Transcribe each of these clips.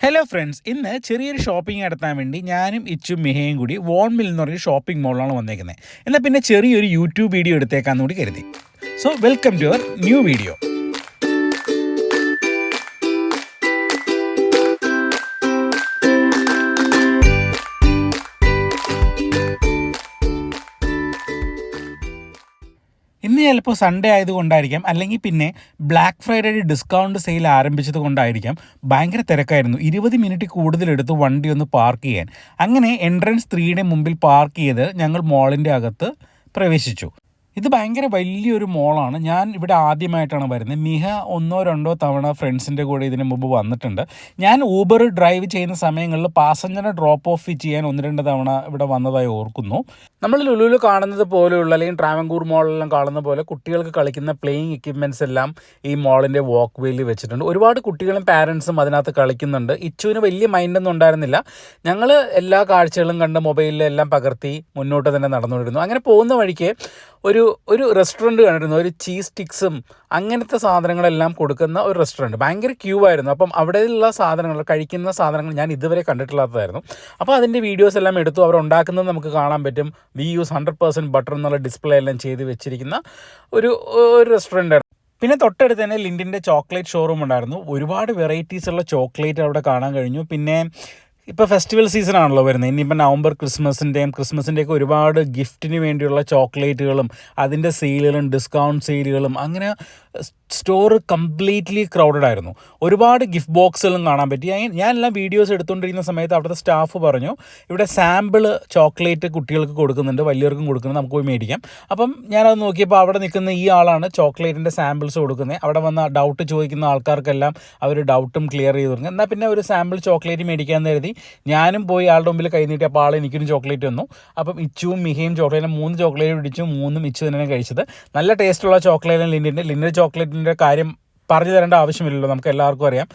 Hello friends, ഇന്ന് ചെറിയൊരു shopping നടത്താൻ വേണ്ടി ഞാനും ഇച്ചും മിഹയും കൂടി വോൺ മിൽ എന്ന് പറഞ്ഞൊരു ഷോപ്പിംഗ് മോളിലാണ് വന്നേക്കുന്നത്. എന്നാൽ പിന്നെ ചെറിയൊരു യൂട്യൂബ് വീഡിയോ എടുത്തേക്കാന്ന് കൂടി കരുതി. So welcome to our new video. ഇന്ന് ചിലപ്പോൾ സൺഡേ ആയതുകൊണ്ടായിരിക്കാം, അല്ലെങ്കിൽ പിന്നെ ബ്ലാക്ക് ഫ്രൈഡേ ഡിസ്കൗണ്ട് സെയിൽ ആരംഭിച്ചത് കൊണ്ടായിരിക്കാം ഭയങ്കര തിരക്കായിരുന്നു. 20 മിനിറ്റ് കൂടുതലെടുത്ത് വണ്ടി ഒന്ന് പാർക്ക് ചെയ്യാൻ. അങ്ങനെ എൻട്രൻസ് 3യുടെ മുമ്പിൽ പാർക്ക് ചെയ്ത് ഞങ്ങൾ മോളിൻ്റെ അകത്ത് പ്രവേശിച്ചു. ഇത് ഭയങ്കര വലിയൊരു മോളാണ്. ഞാൻ ഇവിടെ ആദ്യമായിട്ടാണ് വരുന്നത്. മിഹ 1-2 തവണ ഫ്രണ്ട്സിൻ്റെ കൂടെ ഇതിന് മുമ്പ് വന്നിട്ടുണ്ട്. ഞാൻ ഊബർ ഡ്രൈവ് ചെയ്യുന്ന സമയങ്ങളിൽ പാസഞ്ചറിനെ ഡ്രോപ്പ് ഓഫ് ചെയ്യാൻ 1-2 തവണ ഇവിടെ വന്നതായി ഓർക്കുന്നു. നമ്മൾ ലുലുവിൽ കാണുന്നത് പോലെയുള്ള, അല്ലെങ്കിൽ ട്രാവൻകൂർ മോളിലെല്ലാം കാണുന്ന പോലെ കുട്ടികൾക്ക് കളിക്കുന്ന പ്ലേയിങ് എക്യുപ്മെൻറ്റ്സ് എല്ലാം ഈ മോളിൻ്റെ വാക്ക് വേയിൽ വെച്ചിട്ടുണ്ട്. ഒരുപാട് കുട്ടികളും പാരൻസും അതിനകത്ത് കളിക്കുന്നുണ്ട്. ഇച്ചുവിന് വലിയ മൈൻഡൊന്നും ഉണ്ടായിരുന്നില്ല. ഞങ്ങൾ എല്ലാ കാഴ്ചകളും കണ്ട് മൊബൈലിലെല്ലാം പകർത്തി മുന്നോട്ട് തന്നെ നടന്നുകൊണ്ടിരുന്നു. അങ്ങനെ പോകുന്ന വഴിക്ക് ഒരു റെസ്റ്റോറൻറ്റ് കണ്ടിരുന്നു. ഒരു ചീസ് സ്റ്റിക്സും അങ്ങനത്തെ സാധനങ്ങളെല്ലാം കൊടുക്കുന്ന ഒരു റെസ്റ്റോറൻറ്റ്. ഭയങ്കര ക്യൂ ആയിരുന്നു. അപ്പം അവിടെയുള്ള സാധനങ്ങൾ, കഴിക്കുന്ന സാധനങ്ങൾ ഞാൻ ഇതുവരെ കണ്ടിട്ടില്ലാത്തതായിരുന്നു. അപ്പോൾ അതിൻ്റെ വീഡിയോസ് എല്ലാം എടുത്തു. അവർ ഉണ്ടാക്കുന്നത് നമുക്ക് കാണാൻ പറ്റും. വി യൂസ് 100% ബട്ടർ എന്നുള്ള ഡിസ്പ്ലേ എല്ലാം ചെയ്ത് വെച്ചിരിക്കുന്ന ഒരു റെസ്റ്റോറൻ്റ് ആയിരുന്നു. പിന്നെ തൊട്ടടുത്ത് തന്നെ ലിൻഡിൻ്റെ ചോക്ലേറ്റ് ഷോറൂം ഉണ്ടായിരുന്നു. ഒരുപാട് വെറൈറ്റീസുള്ള ചോക്ലേറ്റ് അവിടെ കാണാൻ കഴിഞ്ഞു. പിന്നെ ഇപ്പോൾ ഫെസ്റ്റിവൽ സീസൺ ആണല്ലോ വരുന്നത്. ഇനിയിപ്പോൾ നവംബർ ക്രിസ്മസിൻ്റെയൊക്കെ ഒരുപാട് ഗിഫ്റ്റിന് വേണ്ടിയുള്ള ചോക്ലേറ്റുകളും അതിൻ്റെ സെയിലുകളും ഡിസ്കൗണ്ട് സെയിലുകളും, അങ്ങനെ സ്റ്റോർ കംപ്ലീറ്റ്ലി ക്രൗഡഡ് ആയിരുന്നു. ഒരുപാട് ഗിഫ്റ്റ് ബോക്സുകളും കാണാൻ പറ്റി. ഞാൻ എല്ലാം വീഡിയോസ് എടുത്തുകൊണ്ടിരിക്കുന്ന സമയത്ത് അവിടുത്തെ സ്റ്റാഫ് പറഞ്ഞു, ഇവിടെ സാമ്പിൾ ചോക്ലേറ്റ് കുട്ടികൾക്ക് കൊടുക്കുന്നുണ്ട്, വലിയവർക്കും കൊടുക്കുന്നുണ്ട്, നമുക്ക് പോയി മേടിക്കാം. അപ്പം ഞാനത് നോക്കിയപ്പോൾ അവിടെ നിൽക്കുന്ന ഈ ആളാണ് ചോക്ലേറ്റിൻ്റെ സാമ്പിൾസ് കൊടുക്കുന്നത്. അവിടെ വന്ന ഡൗട്ട് ചോദിക്കുന്ന ആൾക്കാർക്കെല്ലാം അവർ ഡൗട്ടും ക്ലിയർ ചെയ്ത് കൊടുക്കും. എന്നാൽ പിന്നെ ഒരു സാമ്പിൾ ചോക്ലേറ്റ് മേടിക്കാമെന്ന് കരുതി ഞാനും പോയി ആളുടെ മുമ്പിൽ കൈ നീട്ടി. അപ്പോൾ ആൾ എനിക്കൊരു ചോക്ലേറ്റ് തന്നു. അപ്പം ഇച്ചുവും മിഹയും ചോക്ലേറ്റിന് 3 ചോക്ലേറ്റ് പിടിച്ചു. 3 ഇച്ചു തന്നെ കഴിച്ചത്. നല്ല ടേസ്റ്റുള്ള ചോക്ലേറ്റ്. ലിൻഡിൻ്റെ ചോക്ലേറ്റിൻ്റെ കാര്യം പറഞ്ഞു തരേണ്ട ആവശ്യമില്ലല്ലോ, നമുക്ക് എല്ലാവർക്കും അറിയാം.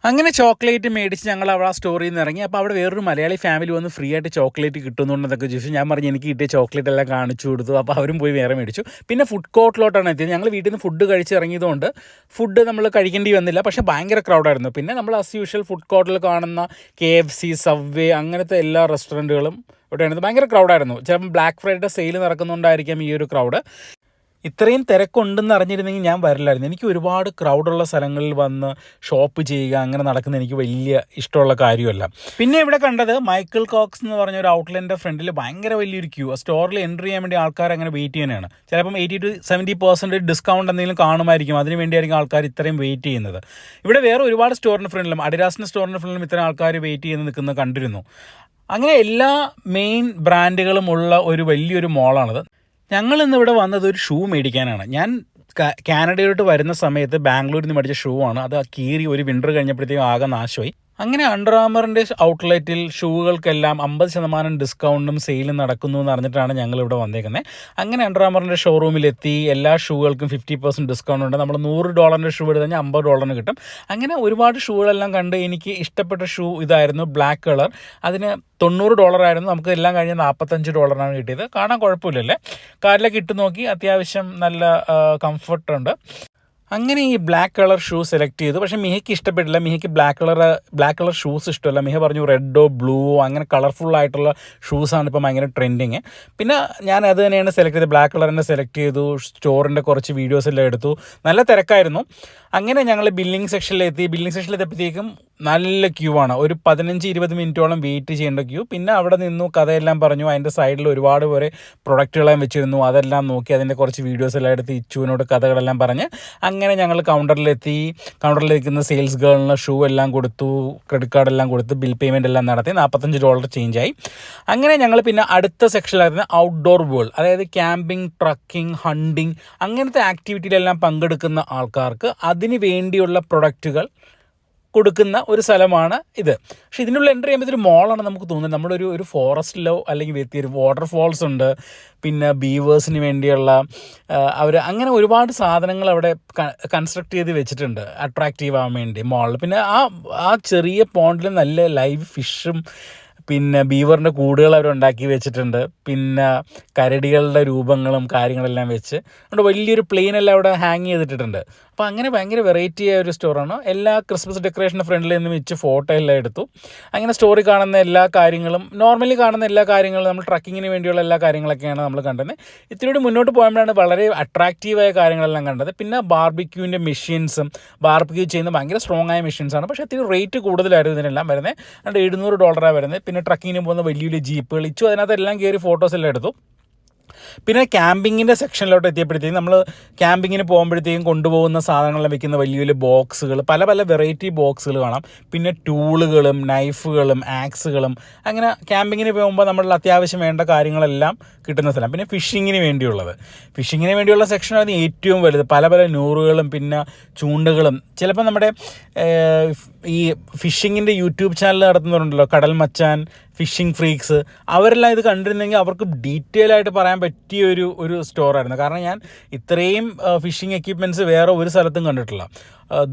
അങ്ങനെ ചോക്ലേറ്റ് മേടിച്ച് ഞങ്ങൾ അവിടെ ആ സ്റ്റോറിൽ നിന്ന് ഇറങ്ങി. അപ്പോൾ അവിടെ വേറൊരു മലയാളി ഫാമിലി വന്ന് ഫ്രീ ആയിട്ട് ചോക്ലേറ്റ് കിട്ടുന്നുണ്ടെന്നൊക്കെ ചോദിച്ചു. ഞാൻ പറഞ്ഞു എനിക്ക് കിട്ടിയ ചോക്ലേറ്റ് എല്ലാം കാണിച്ചു കൊടുത്തു. അപ്പോൾ അവരും പോയി വേറെ മേടിച്ചു. പിന്നെ ഫുഡ് കോർട്ടിലോട്ടാണ് എത്തിയത്. ഞങ്ങൾ വീട്ടിൽ നിന്ന് ഫുഡ് കഴിച്ച് ഇറങ്ങിയതുകൊണ്ട് ഫുഡ് നമ്മൾ കഴിക്കേണ്ടി വന്നില്ല. പക്ഷേ ഭയങ്കര ക്രൗഡായിരുന്നു. പിന്നെ നമ്മൾ ആസ് യൂഷ്വൽ ഫുഡ് കോർട്ടിൽ കാണുന്ന KFC, സബ്വേ, അങ്ങനത്തെ എല്ലാ റെസ്റ്റോറൻറ്റുകളും ഇവിടെയാണ്. ഭയങ്കര ക്രൗഡായിരുന്നു. ചിലപ്പം ബ്ലാക്ക് ഫ്രൈഡേ സെയിൽ നടക്കുന്നുണ്ടായിരിക്കാം ഈ ഒരു ക്രൗഡ്. ഇത്രയും തിരക്കുണ്ടെന്ന് അറിഞ്ഞിരുന്നെങ്കിൽ ഞാൻ വരില്ലായിരുന്നു. എനിക്ക് ഒരുപാട് ക്രൗഡുള്ള സ്ഥലങ്ങളിൽ വന്ന് ഷോപ്പ് ചെയ്യുക, അങ്ങനെ നടക്കുന്നത് എനിക്ക് വലിയ ഇഷ്ടമുള്ള കാര്യമല്ല. പിന്നെ ഇവിടെ കണ്ടത് മൈക്കിൾ കോക്സ് എന്ന് പറഞ്ഞ ഒരു ഔട്ട്ലെറ്റിൻ്റെ ഫ്രണ്ടിൽ ഭയങ്കര വലിയൊരു ക്യൂ. സ്റ്റോറിൽ എൻട്രി ചെയ്യാൻ വേണ്ടി ആൾക്കാർ അങ്ങനെ വെയിറ്റ് ചെയ്യാനാണ്. ചിലപ്പം 80-70% ഡിസ്കൗണ്ട് എന്തെങ്കിലും കാണുമായിരിക്കും. അതിന് വേണ്ടിയായിരിക്കും ആൾക്കാർ ഇത്രയും വെയിറ്റ് ചെയ്യുന്നത്. ഇവിടെ വേറെ ഒരുപാട് സ്റ്റോറിൻ്റെ ഫ്രണ്ടിലും, അഡിഡാസിൻ്റെ സ്റ്റോറിൻ്റെ ഫ്രണ്ടിലും ഇത്രയും ആൾക്കാർ വെയിറ്റ് ചെയ്ത് നിൽക്കുന്നത് കണ്ടിരുന്നു. അങ്ങനെ എല്ലാ മെയിൻ ബ്രാൻഡുകളും ഉള്ള ഒരു വലിയൊരു മോളാണിത്. ഞങ്ങളിന്ന് ഇവിടെ വന്നത് ഒരു ഷൂ മേടിക്കാനാണ്. ഞാൻ കാനഡയിലോട്ട് വരുന്ന സമയത്ത് ബാംഗ്ലൂരിൽ നിന്ന് മേടിച്ച ഷൂ ആണ്. അത് കീറി ഒരു വിൻ്റർ കഴിഞ്ഞപ്പോഴത്തേക്കും ആകെ നാശമായി. അങ്ങനെ അണ്ടർ ആർമറിൻ്റെ ഔട്ട്ലെറ്റിൽ ഷൂകൾക്കെല്ലാം 50% ഡിസ്കൗണ്ടും സെയിലും നടക്കുന്നു എന്ന് അറിഞ്ഞിട്ടാണ് ഞങ്ങളിവിടെ വന്നേക്കുന്നത്. അങ്ങനെ അണ്ടർ ആർമറിൻ്റെ ഷോറൂമിലെത്തി. എല്ലാ ഷൂകൾക്കും 50% ഡിസ്കൗണ്ട് ഉണ്ട്. നമ്മൾ $100 ഷൂ എടുത്ത് കഴിഞ്ഞാൽ $50 കിട്ടും. അങ്ങനെ ഒരുപാട് ഷൂകളെല്ലാം കണ്ട് എനിക്ക് ഇഷ്ടപ്പെട്ട ഷൂ ഇതായിരുന്നു, ബ്ലാക്ക് കളർ. അതിന് $90 ആയിരുന്നു. നമുക്ക് എല്ലാം കഴിഞ്ഞ് $45 കിട്ടിയത്. കാണാൻ കുഴപ്പമില്ലല്ലേ. കാറിലൊക്കെ ഇട്ട് നോക്കി, അത്യാവശ്യം നല്ല കംഫർട്ടുണ്ട്. അങ്ങനെ ഈ ബ്ലാക്ക് കളർ ഷൂ സെലക്ട് ചെയ്തു. പക്ഷേ മിഹയ്ക്ക് ഇഷ്ടപ്പെട്ടില്ല. മിഹയ്ക്ക് ബ്ലാക്ക് കളർ ഷൂസ് ഇഷ്ടമല്ല. മിഹ പറഞ്ഞു റെഡോ ബ്ലൂവോ അങ്ങനെ കളർഫുള്ളായിട്ടുള്ള ഷൂസാണ് ഇപ്പോൾ ഭയങ്കര ട്രെൻഡിങ്. പിന്നെ ഞാൻ അത് തന്നെയാണ് സെലക്ട് ചെയ്തത്. ബ്ലാക്ക് കളർ തന്നെ സെലക്ട് ചെയ്തു. സ്റ്റോറിൻ്റെ കുറച്ച് വീഡിയോസ് എല്ലാം എടുത്തു. നല്ല തിരക്കായിരുന്നു. അങ്ങനെ ഞങ്ങൾ ബില്ലിംഗ് സെക്ഷനിലെത്തി. ബില്ലിംഗ് സെക്ഷനിലെത്തിയപ്പോഴത്തേക്കും നല്ല ക്യൂ ആണ്. ഒരു 15-20 മിനിറ്റോളം വെയിറ്റ് ചെയ്യേണ്ട ക്യൂ. പിന്നെ അവിടെ നിന്നു, കഥയെല്ലാം പറഞ്ഞു. അതിൻ്റെ സൈഡിൽ ഒരുപാട് പേരെ പ്രൊഡക്റ്റുകളെല്ലാം വെച്ചിരുന്നു. അതെല്ലാം നോക്കി അതിൻ്റെ കുറച്ച് വീഡിയോസ് എല്ലാം എടുത്ത് ഇച്ചുവിനോട് കഥകളെല്ലാം പറഞ്ഞ് അങ്ങനെ ഞങ്ങൾ കൗണ്ടറിലെത്തി. കൗണ്ടറിലിരിക്കുന്ന സെയിൽസ് ഗേളിന് ഷൂ എല്ലാം കൊടുത്തു, ക്രെഡിറ്റ് കാർഡെല്ലാം കൊടുത്ത് ബിൽ പേയ്മെൻ്റ് എല്ലാം നടത്തി. $45 ചേഞ്ചായി. അങ്ങനെ ഞങ്ങൾ പിന്നെ അടുത്ത സെക്ഷനിലായിരുന്നു ഔട്ട്ഡോർ വേൾഡ്. അതായത് ക്യാമ്പിംഗ്, ട്രക്കിംഗ്, ഹണ്ടിങ് അങ്ങനത്തെ ആക്ടിവിറ്റിയിലെല്ലാം പങ്കെടുക്കുന്ന ആൾക്കാർക്ക് അതിന് വേണ്ടിയുള്ള പ്രൊഡക്റ്റുകൾ കൊടുക്കുന്ന ഒരു സ്ഥലമാണ് ഇത്. പക്ഷേ ഇതിനുള്ള എൻട്രി ചെയ്യുമ്പോൾ ഇതൊരു മോളാണ് നമുക്ക് തോന്നുന്നത്. നമ്മളൊരു ഫോറസ്റ്റിലോ അല്ലെങ്കിൽ ഒരു വാട്ടർഫോൾസ് ഉണ്ട്. പിന്നെ ബീവേഴ്സിന് വേണ്ടിയുള്ള അവർ അങ്ങനെ ഒരുപാട് സാധനങ്ങൾ അവിടെ കൺസ്ട്രക്ട് ചെയ്ത് വെച്ചിട്ടുണ്ട് അട്രാക്റ്റീവ് ആവാൻ വേണ്ടി മോളിൽ. പിന്നെ ആ ചെറിയ പോണ്ടിൽ നല്ല ലൈവ് ഫിഷും പിന്നെ ബീവറിൻ്റെ കൂടുകൾ അവരുണ്ടാക്കി വെച്ചിട്ടുണ്ട്, പിന്നെ കരടികളുടെ രൂപങ്ങളും കാര്യങ്ങളെല്ലാം വെച്ച് അതുകൊണ്ട് വലിയൊരു പ്ലെയിനെല്ലാം അവിടെ ഹാങ് ചെയ്തിട്ടിട്ടുണ്ട്. അപ്പോൾ അങ്ങനെ ഭയങ്കര വെറൈറ്റി ആയ ഒരു സ്റ്റോറാണ്. എല്ലാ ക്രിസ്മസ് ഡെക്കറേഷൻ്റെ ഫ്രണ്ടിൽ നിന്ന് വെച്ച് ഫോട്ടോ എല്ലാം എടുത്തു. അങ്ങനെ സ്റ്റോറി കാണുന്ന എല്ലാ കാര്യങ്ങളും, നോർമലി കാണുന്ന എല്ലാ കാര്യങ്ങളും, നമ്മൾ ട്രക്കിങ്ങിന് വേണ്ടിയുള്ള എല്ലാ കാര്യങ്ങളൊക്കെയാണ് നമ്മൾ കണ്ടത്. ഇത്തിരി കൂടി മുന്നോട്ട് പോകുമ്പോഴാണ് വളരെ അട്രാക്റ്റീവായ കാര്യങ്ങളെല്ലാം കണ്ടത്. പിന്നെ ബാർബിക്യൂവിൻ്റെ മെഷീൻസും, ബാർബിക്യൂ ചെയ്യുന്ന ഭയങ്കര സ്ട്രോങ് ആയ മെഷീൻസാണ്. പക്ഷേ ഇത്തിരി റേറ്റ് കൂടുതലായിരുന്നു ഇതിനെല്ലാം വരുന്നത്. അതുകൊണ്ട് $700 വരുന്നത്. പിന്നെ ട്രക്കിങ്ങിന് പോകുന്ന വലിയ വലിയ ജീപ്പുകൾ ഇച്ചു അതിനകത്തെല്ലാം കയറി ഫോട്ടോസ് എല്ലാം എടുത്തു. പിന്നെ ക്യാമ്പിങ്ങിൻ്റെ സെക്ഷനിലോട്ട് എത്തിയപ്പോഴത്തേക്കും നമ്മൾ ക്യാമ്പിങ്ങിന് പോകുമ്പോഴത്തേക്കും കൊണ്ടുപോകുന്ന സാധനങ്ങളെല്ലാം വെക്കുന്ന വലിയ വലിയ ബോക്സുകൾ, പല പല വെറൈറ്റി ബോക്സുകൾ കാണാം. പിന്നെ ടൂളുകളും നൈഫുകളും ആക്സുകളും, അങ്ങനെ ക്യാമ്പിങ്ങിന് പോകുമ്പോൾ നമ്മളുടെ അത്യാവശ്യം വേണ്ട കാര്യങ്ങളെല്ലാം കിട്ടുന്ന സ്ഥലം. പിന്നെ ഫിഷിങ്ങിന് വേണ്ടിയുള്ള സെക്ഷനാണ് ഏറ്റവും വലുത്. പല പല നൂറുകളും പിന്നെ ചൂണ്ടകളും. ചിലപ്പോൾ നമ്മുടെ ഈ ഫിഷിങ്ങിൻ്റെ യൂട്യൂബ് ചാനൽ നടത്തുന്നവരുണ്ടല്ലോ, കടൽ മച്ചാൻ, ഫിഷിംഗ് ഫ്രീക്സ്, അവരെല്ലാം ഇത് കണ്ടിരുന്നെങ്കിൽ അവർക്ക് ഡീറ്റെയിൽ ആയിട്ട് പറയാൻ പറ്റിയ ഒരു സ്റ്റോറായിരുന്നു. കാരണം ഞാൻ ഇത്രയും ഫിഷിംഗ് എക്യുപ്മെൻറ്റ്സ് വേറെ ഒരു സ്ഥലത്തും കണ്ടിട്ടില്ല.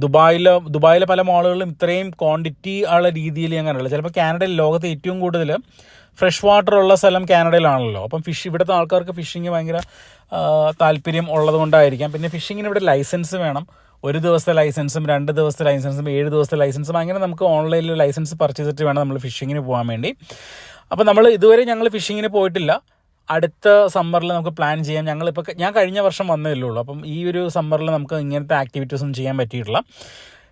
ദുബായിലെ പല മാളുകളിലും ഇത്രയും ക്വാണ്ടിറ്റി ഉള്ള രീതിയിൽ ഞാൻ കണ്ടിട്ടില്ല. ചിലപ്പോൾ കാനഡയിൽ ലോകത്ത് ഏറ്റവും കൂടുതൽ ഫ്രഷ് വാട്ടർ ഉള്ള സ്ഥലം കാനഡയിലാണല്ലോ. അപ്പം ഇവിടുത്തെ ആൾക്കാർക്ക് ഫിഷിങ് ഭയങ്കര താല്പര്യം ഉള്ളതുകൊണ്ടായിരിക്കാം. പിന്നെ ഫിഷിങ്ങിന് ഇവിടെ ലൈസൻസ് വേണം. 1 ദിവസത്തെ ലൈസൻസും 2 ദിവസത്തെ ലൈസൻസും 7 ദിവസത്തെ ലൈസൻസും, അങ്ങനെ നമുക്ക് ഓൺലൈനിൽ ലൈസൻസ് പർച്ചേസ് ചെയ്തിട്ട് വേണം നമ്മൾ ഫിഷിങ്ങിന് പോകാൻ വേണ്ടി. അപ്പോൾ ഇതുവരെ ഞങ്ങൾ ഫിഷിങ്ങിന് പോയിട്ടില്ല. അടുത്ത സമ്മറിൽ നമുക്ക് പ്ലാൻ ചെയ്യാം. ഞാൻ കഴിഞ്ഞ വർഷം വന്നതേ ഉള്ളൂ. അപ്പം ഈ ഒരു സമ്മറിൽ നമുക്ക് ഇങ്ങനത്തെ ആക്ടിവിറ്റീസൊന്നും ചെയ്യാൻ പറ്റിയിട്ടില്ല.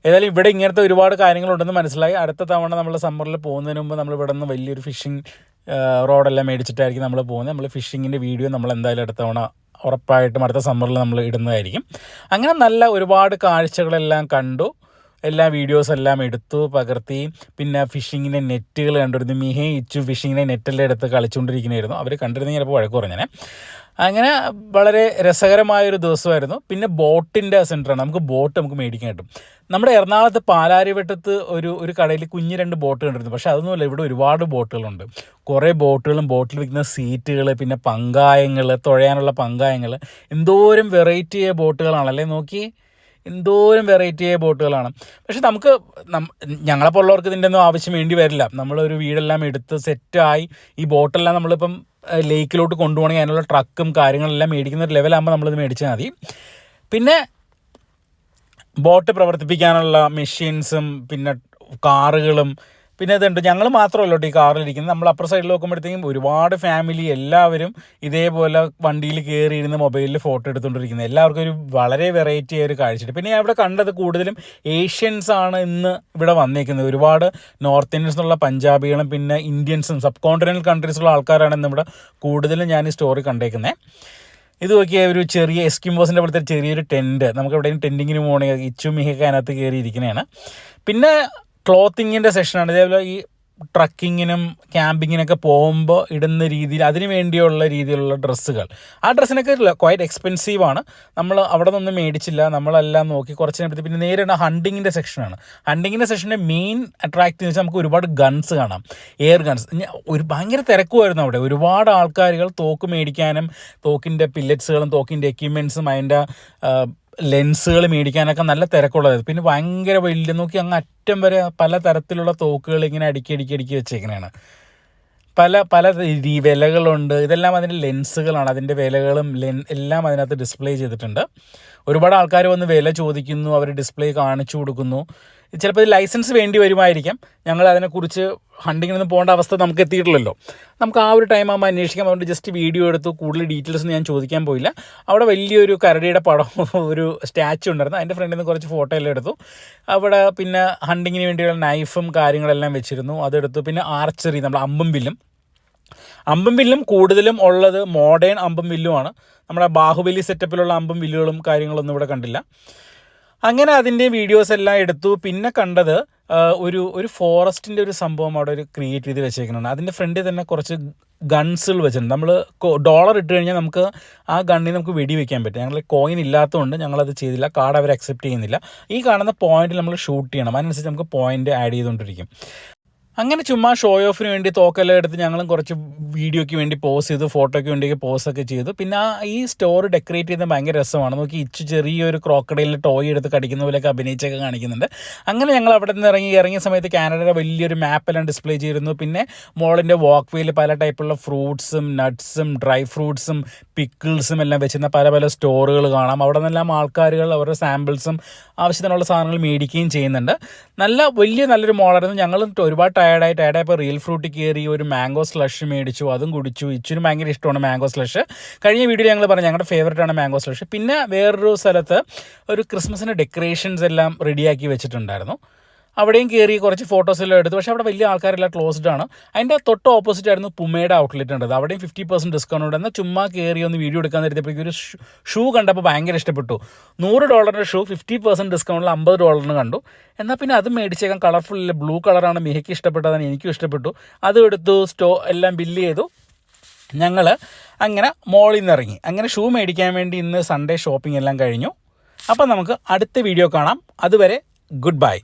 ഏതായാലും ഇവിടെ ഇങ്ങനത്തെ ഒരുപാട് കാര്യങ്ങളുണ്ടെന്ന് മനസ്സിലായി. അടുത്ത തവണ നമ്മൾ സമ്മറിൽ പോകുന്നതിന് മുമ്പ് നമ്മൾ ഇവിടെ നിന്ന് വലിയൊരു ഫിഷിംഗ് റോഡെല്ലാം മേടിച്ചിട്ടായിരിക്കും നമ്മൾ പോകുന്നത്. നമ്മൾ ഫിഷിങ്ങിൻ്റെ വീഡിയോ നമ്മൾ എന്തായാലും അടുത്ത തവണ ഉറപ്പായിട്ടും അടുത്ത സമ്മറിൽ നമ്മൾ ഇടുന്നതായിരിക്കും. അങ്ങനെ നല്ല ഒരുപാട് കാഴ്ചകളെല്ലാം കണ്ടു. എല്ലാ വീഡിയോസെല്ലാം എടുത്തു പകർത്തി. പിന്നെ ഫിഷിങ്ങിൻ്റെ നെറ്റുകൾ കണ്ടിരുന്നു. മിഹയും ഇച്ചു ഫിഷിങ്ങിൻ്റെ നെറ്റെല്ലാം എടുത്ത് കളിച്ചുകൊണ്ടിരിക്കുന്നതായിരുന്നു. അവർ കണ്ടിരുന്നെങ്കിൽ ചിലപ്പോൾ വഴക്ക് പറഞ്ഞേനെ. അങ്ങനെ വളരെ രസകരമായൊരു ദിവസമായിരുന്നു. പിന്നെ ബോട്ടിൻ്റെ സെൻറ്ററാണ്. നമുക്ക് മേടിക്കാൻ കിട്ടും. നമ്മുടെ എറണാകുളത്ത് പാലാരിവട്ടത്ത് ഒരു കടയിൽ കുഞ്ഞ് 2 ബോട്ട് കണ്ടിരുന്നു. പക്ഷേ അതൊന്നുമല്ല, ഇവിടെ ഒരുപാട് ബോട്ടുകളുണ്ട്. കുറേ ബോട്ടുകളും ബോട്ടിൽ വയ്ക്കുന്ന സീറ്റുകൾ, പിന്നെ പങ്കായങ്ങൾ, തുഴയാനുള്ള പങ്കായങ്ങൾ, എന്തോരം വെറൈറ്റി ആയ ബോട്ടുകളാണല്ലേ. നോക്കി, എന്തോരം വെറൈറ്റി ആയ ബോട്ടുകളാണ്. പക്ഷെ ഞങ്ങളെപ്പോലുള്ളവർക്ക് ഇതിൻ്റെ ഒന്നും ആവശ്യം വേണ്ടി വരില്ല. നമ്മളൊരു വീടെല്ലാം എടുത്ത് സെറ്റായി ഈ ബോട്ടെല്ലാം നമ്മളിപ്പം ലേക്കിലോട്ട് കൊണ്ടുപോകണമെങ്കിൽ അതിനുള്ള ട്രക്കും കാര്യങ്ങളെല്ലാം മേടിക്കുന്ന ഒരു ലെവലാകുമ്പോൾ നമ്മളിത് മേടിച്ചാൽ മതി. പിന്നെ ബോട്ട് പ്രവർത്തിപ്പിക്കാനുള്ള മെഷീൻസും പിന്നെ കാറുകളും, പിന്നെ ഇതുണ്ട്. ഞങ്ങൾ മാത്രമല്ല ഈ കാറിലിരിക്കുന്നത്. നമ്മൾ അപ്പുറ സൈഡിൽ നോക്കുമ്പോഴത്തേക്കും ഒരുപാട് ഫാമിലി എല്ലാവരും ഇതേപോലെ വണ്ടിയിൽ കയറി ഇരുന്ന് മൊബൈലിൽ ഫോട്ടോ എടുത്തുകൊണ്ടിരിക്കുന്നത്. എല്ലാവർക്കും ഒരു വളരെ വെറൈറ്റി ആയ ഒരു കാഴ്ചയുണ്ട്. പിന്നെ ഞാൻ ഇവിടെ കണ്ടത് കൂടുതലും ഏഷ്യൻസ് ആണ് ഇന്ന് ഇവിടെ വന്നേക്കുന്നത്. ഒരുപാട് നോർത്ത് ഇന്ത്യൻസ് എന്നുള്ള പഞ്ചാബികളും പിന്നെ ഇന്ത്യൻസും സബ് കോണ്ടിനെൻ്റൽ കൺട്രീസുള്ള ആൾക്കാരാണ് ഇന്നിവിടെ കൂടുതലും ഞാൻ ഈ സ്റ്റോറി കണ്ടേക്കുന്നത്. ഇത് നോക്കിയാൽ ഒരു ചെറിയ എസ്കിമോസിൻ്റെ പോലത്തെ ചെറിയൊരു ടെൻറ്റ്, നമുക്ക് എവിടെയും ടെൻറ്റിങ്ങിന് പോകണമെങ്കിൽ ഇച്ചു മിഹയൊക്കെ അതിനകത്ത് കയറി ഇരിക്കുന്നതാണ്. പിന്നെ ക്ലോത്തിങ്ങിൻ്റെ സെക്ഷനാണ്. ഇതേപോലെ ഈ ട്രക്കിങ്ങിനും ക്യാമ്പിങ്ങിനൊക്കെ പോകുമ്പോൾ ഇടുന്ന രീതിയിൽ അതിന് വേണ്ടിയുള്ള രീതിയിലുള്ള ഡ്രസ്സുകൾ, ആ ഡ്രസ്സിനൊക്കെ ക്വൈറ്റ് എക്സ്പെൻസീവാണ്. നമ്മൾ അവിടെ നിന്നൊന്നും മേടിച്ചില്ല. നമ്മളെല്ലാം നോക്കി കുറച്ച് നേരത്തെ. പിന്നെ നേരെ ഹണ്ടിങ്ങിൻ്റെ സെക്ഷനാണ്. ഹണ്ടിങ്ങിൻ്റെ സെക്ഷൻ്റെ മെയിൻ അട്രാക്റ്റ് എന്ന് വെച്ചാൽ നമുക്ക് ഒരുപാട് ഗൺസ് കാണാം, എയർ ഗൺസ്. ഭയങ്കര തിരക്കുമായിരുന്നു അവിടെ. ഒരുപാട് ആൾക്കാരുകൾ തോക്ക് മേടിക്കാനും തോക്കിൻ്റെ പില്ലറ്റ്സുകളും തോക്കിൻ്റെ എക്യുപ്മെൻറ്റ്സും അതിൻ്റെ ലെൻസുകൾ മേടിക്കാനൊക്കെ നല്ല തിരക്കുള്ളത്. പിന്നെ ഭയങ്കര വലിയ നോക്കി അങ്ങ് അറ്റം വരെ പല തരത്തിലുള്ള തോക്കുകൾ ഇങ്ങനെ അടുക്കി വെച്ചേക്കുന്നതാണ്. പല വിലകളുണ്ട്. ഇതെല്ലാം അതിൻ്റെ ലെൻസുകളാണ്. അതിൻ്റെ വിലകളും എല്ലാം അതിനകത്ത് ഡിസ്പ്ലേ ചെയ്തിട്ടുണ്ട്. ഒരുപാട് ആൾക്കാർ വന്ന് വില ചോദിക്കുന്നു, അവർ ഡിസ്പ്ലേ കാണിച്ചു കൊടുക്കുന്നു. ചിലപ്പോൾ ഇത് ലൈസൻസ് വേണ്ടി വരുമായിരിക്കാം. ഞങ്ങൾ അതിനെക്കുറിച്ച് ഹണ്ടിങ്ങിനൊന്നും പോകേണ്ട അവസ്ഥ നമുക്ക് എത്തിയിട്ടില്ലല്ലോ. നമുക്ക് ആ ഒരു ടൈം ആകുമ്പോൾ അന്വേഷിക്കാം. അതുകൊണ്ട് ജസ്റ്റ് വീഡിയോ എടുത്തു. കൂടുതൽ ഡീറ്റെയിൽസ് ഞാൻ ചോദിക്കാൻ പോയില്ല. അവിടെ വലിയൊരു കരടിയുടെ പടം, ഒരു സ്റ്റാച്ചു ഉണ്ടായിരുന്നു. അതിൻ്റെ ഫ്രണ്ടിൽ നിന്ന് കുറച്ച് ഫോട്ടോ എല്ലാം എടുത്തു. അവിടെ പിന്നെ ഹണ്ടിങ്ങിന് വേണ്ടിയുള്ള നൈഫും കാര്യങ്ങളെല്ലാം വെച്ചിരുന്നു, അതെടുത്തു. പിന്നെ ആർച്ചറി, നമ്മൾ അമ്പും വില്ലും കൂടുതലും ഉള്ളത് മോഡേൺ അമ്പും വില്ലുമാണ്. നമ്മുടെ ബാഹുബലി സെറ്റപ്പിലുള്ള അമ്പും വില്ലുകളും കാര്യങ്ങളൊന്നും ഇവിടെ കണ്ടില്ല. അങ്ങനെ അതിൻ്റെ വീഡിയോസ് എല്ലാം എടുത്തു. പിന്നെ കണ്ടത് ഒരു ഫോറസ്റ്റിൻ്റെ ഒരു സംഭവം അവിടെ ക്രിയേറ്റ് ചെയ്ത് വെച്ചേക്കുന്നുണ്ട്. അതിൻ്റെ ഫ്രണ്ടിൽ തന്നെ കുറച്ച് ഗൺസുകൾ വെച്ചിട്ടുണ്ട്. നമ്മൾ $1 ഇട്ട് കഴിഞ്ഞാൽ നമുക്ക് ആ ഗണ്ണിൽ നമുക്ക് വെടിവെക്കാൻ പറ്റും. ഞങ്ങൾ കോയിൻ ഇല്ലാത്തതുകൊണ്ട് ഞങ്ങളത് ചെയ്തില്ല. കാർഡ് അവർ അക്സെപ്റ്റ് ചെയ്യുന്നില്ല. ഈ കാണുന്ന പോയിന്റിൽ നമ്മൾ ഷൂട്ട് ചെയ്യണം. അതിനനുസരിച്ച് നമുക്ക് പോയിന്റ് ആഡ് ചെയ്തുകൊണ്ടിരിക്കും. അങ്ങനെ ചുമ്മാ ഷോ ഓഫിന് വേണ്ടി തോക്കെല്ലാം എടുത്ത് ഞങ്ങളും കുറച്ച് വീഡിയോയ്ക്ക് വേണ്ടി പോസ് ചെയ്തു, ഫോട്ടോയ്ക്ക് വേണ്ടി പോസൊക്കെ ചെയ്തു. പിന്നെ ഈ സ്റ്റോർ ഡെക്കറേറ്റ് ചെയ്യുന്നത് ഭയങ്കര രസമാണ്. നോക്കി ചെറിയൊരു ക്രോക്കഡൈലിൻ്റെ ടോയ് എടുത്ത് കടിക്കുന്ന പോലെയൊക്കെ അഭിനയിച്ചൊക്കെ കാണിക്കുന്നുണ്ട്. അങ്ങനെ ഞങ്ങൾ അവിടെ നിന്ന് ഇറങ്ങിയ സമയത്ത് കാനഡയുടെ വലിയൊരു മാപ്പെല്ലാം ഡിസ്പ്ലേ ചെയ്തിരുന്നു. പിന്നെ മോളിൻ്റെ വാക്ക് വേയിൽ പല ടൈപ്പുള്ള ഫ്രൂട്ട്സും നട്ട്സും ഡ്രൈ ഫ്രൂട്ട്സും പിക്കിൾസും എല്ലാം വെച്ചിരുന്ന പല പല സ്റ്റോറുകൾ കാണാം. അവിടെ നിന്നെല്ലാം ആൾക്കാരുകൾ അവരുടെ സാമ്പിൾസും ആവശ്യത്തിനുള്ള സാധനങ്ങൾ മേടിക്കുകയും ചെയ്യുന്നുണ്ട്. നല്ലൊരു മോളായിരുന്നു. ഞങ്ങൾ ഒരുപാട് ടയർഡായപ്പോൾ റിയൽ ഫ്രൂട്ടിൽ കയറി ഒരു മാംഗോ സ്ലഷ് മേടിച്ചു, അതും കുടിച്ചു. ഇച്ചിരി ഭയങ്കര ഇഷ്ടമാണ് മാംഗോ സ്ലഷ്. കഴിഞ്ഞ വീഡിയോ ഞങ്ങൾ പറഞ്ഞു ഞങ്ങളുടെ ഫേവറേറ്റാണ് മാംഗോ സ്ലഷ്. പിന്നെ വേറൊരു സ്ഥലത്ത് ഒരു ക്രിസ്മസിൻ്റെ ഡെക്കറേഷൻസ് എല്ലാം റെഡിയാക്കി വെച്ചിട്ടുണ്ടായിരുന്നു. അവിടെയും കയറി കുറച്ച് ഫോട്ടോസെല്ലാം എടുത്തു. പക്ഷേ അവിടെ വലിയ ആൾക്കാരെല്ലാം ക്ലോസ്ഡ് ആണ്. അതിൻ്റെ തൊട്ട് ഓപ്പോസിറ്റ് ആയിരുന്നു പുമയുടെ ഔട്ട്ലെറ്റ് ഉണ്ടത്. അവിടെയും 50% ഡിസ്കൗണ്ട് ഉണ്ട്. എന്നാൽ ചുമ്മാ കയറി ഒന്ന് വീഡിയോ എടുക്കാൻ നേരത്തേക്ക് ഒരു ഷൂ കണ്ടപ്പോൾ ഭയങ്കര ഇഷ്ടപ്പെട്ടു. $100 ഷൂ 50% ഡിസ്കൗണ്ടിൽ $50 കണ്ടു. എന്നാൽ പിന്നെ അത് മേടിച്ചേക്കാം. കളർഫുൾ ബ്ലൂ കളറാണ് മിഹയ്ക്ക് ഇഷ്ടപ്പെട്ടതാണ്, എനിക്കും ഇഷ്ടപ്പെട്ടു. അതും എടുത്തു, എല്ലാം ബില്ല് ചെയ്തു. ഞങ്ങൾ അങ്ങനെ മോളിൽ നിന്ന് ഇറങ്ങി. അങ്ങനെ ഷൂ മേടിക്കാൻ വേണ്ടി ഇന്ന് സൺഡേ ഷോപ്പിംഗ് എല്ലാം കഴിഞ്ഞു. അപ്പം നമുക്ക് അടുത്ത വീഡിയോ കാണാം. അതുവരെ ഗുഡ് ബൈ.